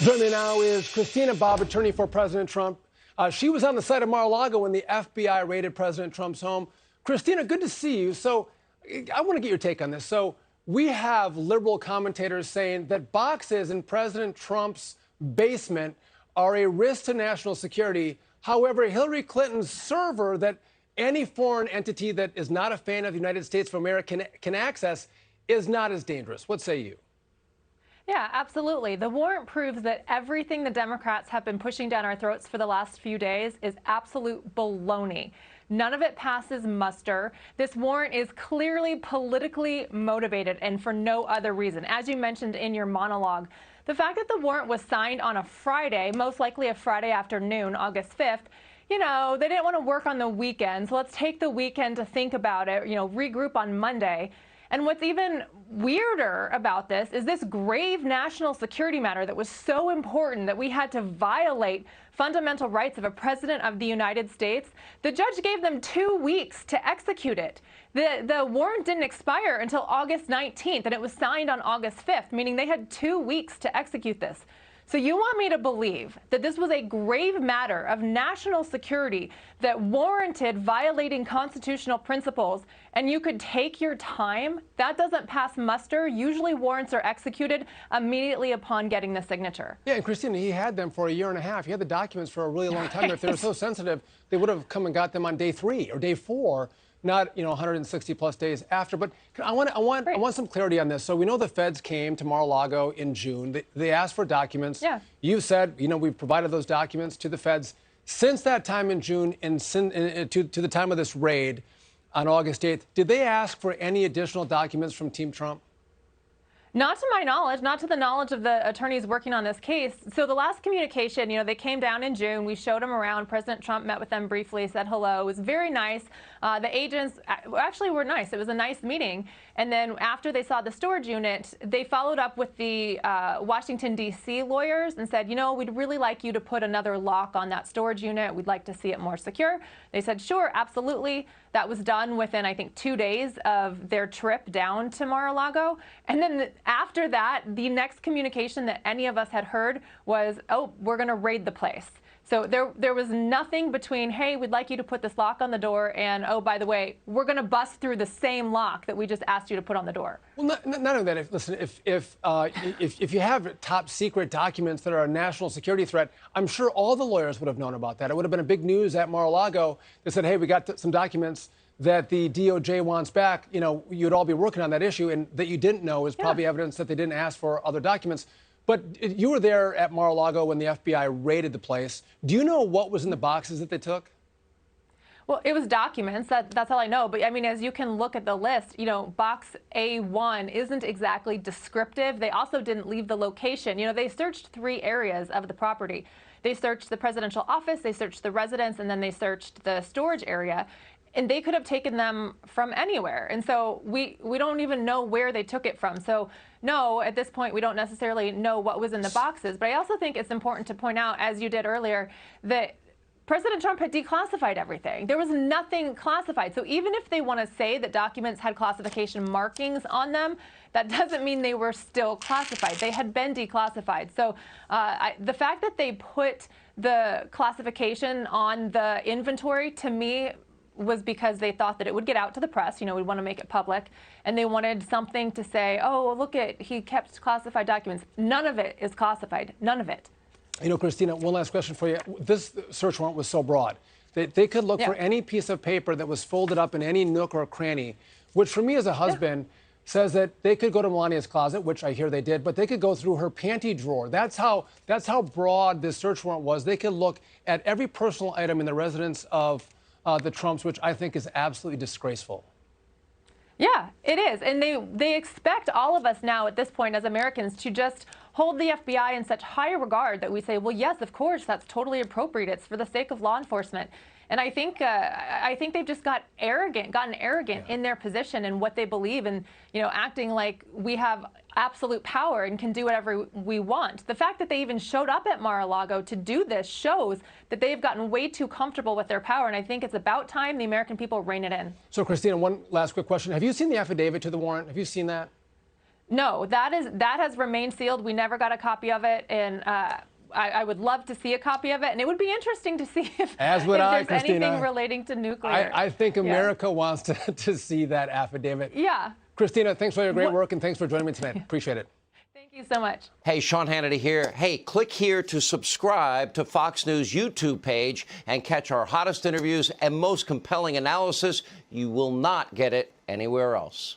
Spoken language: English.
Joining me now is Christina Bobb, attorney for President Trump. She was on the site of Mar-a-Lago when the FBI raided President Trump's home. Christina, good to see you. So I want to get your take on this. So we have liberal commentators saying that boxes in President Trump's basement are a risk to national security. However, Hillary Clinton's server that any foreign entity that is not a fan of the United States of America can access is not as dangerous. What say you? Yeah, absolutely. The warrant proves that everything the Democrats have been pushing down our throats for the last few days is absolute baloney. None of it passes muster. This warrant is clearly politically motivated and for no other reason. As you mentioned in your monologue, the fact that the warrant was signed on a Friday, most likely a Friday afternoon, August 5th, you know, they didn't want to work on the weekend. So let's take the weekend to think about it, you know, regroup on Monday. And what's even weirder about this is this grave national security matter that was so important that we had to violate fundamental rights of a president of the United States. The judge gave them 2 weeks to execute it. The warrant didn't expire until August 19th, and it was signed on August 5th, meaning they had 2 weeks to execute this. So you want me to believe that this was a grave matter of national security that warranted violating constitutional principles, and you could take your time? That doesn't pass muster. Usually warrants are executed immediately upon getting the signature. Yeah, and Christina, he had them for a year and a half. He had the documents for a really long time. If they were so sensitive, they would have come and got them on day 3 or day 4. Not 160 plus days after. But I want some clarity on this. So we know the feds came to Mar-a-Lago in June. They asked for documents. Yeah. You said we've provided those documents to the feds since that time in June and to the time of this raid on August 8th. Did they ask for any additional documents from Team Trump? Not to my knowledge, not to the knowledge of the attorneys working on this case. So the last communication, they came down in June. We showed them around. President Trump met with them briefly, said hello. It was very nice. The agents actually were nice. It was a nice meeting. And then after they saw the storage unit, they followed up with the Washington, D.C. lawyers and said, we'd really like you to put another lock on that storage unit. We'd like to see it more secure. They said, sure, absolutely. That was done within, I think, 2 days of their trip down to Mar-a-Lago. And then after that, the next communication that any of us had heard was, oh, we're going to raid the place. So there was nothing between, hey, we'd like you to put this lock on the door, and, oh, by the way, we're going to bust through the same lock that we just asked you to put on the door. Well, not only that. If you have top secret documents that are a national security threat, I'm sure all the lawyers would have known about that. It would have been a big news at Mar-a-Lago. They said, hey, we got some documents that the DOJ wants back. You'd all be working on that issue, and that you didn't know is probably evidence that they didn't ask for other documents. But you were there at Mar-a-Lago when the FBI raided the place. Do you know what was in the boxes that they took? Well, it was documents. That's all I know. But, I mean, as you can look at the list, box A1 isn't exactly descriptive. They also didn't leave the location. They searched 3 areas of the property. They searched the presidential office, they searched the residence, and then they searched the storage area. And they could have taken them from anywhere. And so we don't even know where they took it from. So, no, at this point, we don't necessarily know what was in the boxes. But I also think it's important to point out, as you did earlier, that President Trump had declassified everything. There was nothing classified. So even if they want to say that documents had classification markings on them, that doesn't mean they were still classified. They had been declassified. So the fact that they put the classification on the inventory, to me, was because they thought that it would get out to the press. We want to make it public. And they wanted something to say, oh, look he kept classified documents. None of it is classified. None of it. Christina, one last question for you. This search warrant was so broad. They could look for any piece of paper that was folded up in any nook or cranny, which for me as a husband says that they could go to Melania's closet, which I hear they did, but they could go through her panty drawer. That's how broad this search warrant was. They could look at every personal item in the residence of the Trumps, which I think is absolutely disgraceful. Yeah, it is. And they expect all of us now at this point as Americans to just hold the FBI in such high regard that we say, well, yes, of course, that's totally appropriate. It's for the sake of law enforcement. And I think they've just gotten arrogant in their position and what they believe, and acting like we have absolute power and can do whatever we want. The fact that they even showed up at Mar-a-Lago to do this shows that they've gotten way too comfortable with their power, and I think it's about time the American people rein it in. So, Christina, one last quick question. Have you seen the affidavit to the warrant? Have you seen that? No, that has remained sealed. We never got a copy of it, and I would love to see a copy of it, and it would be interesting to see if, As would if there's Christina. anything relating to nuclear. I think America wants to see that affidavit. Yeah. Christina, thanks for your great work, and thanks for joining me tonight. Appreciate it. Thank you so much. Hey, Sean Hannity here. Hey, click here to subscribe to Fox News YouTube page and catch our hottest interviews and most compelling analysis. You will not get it anywhere else.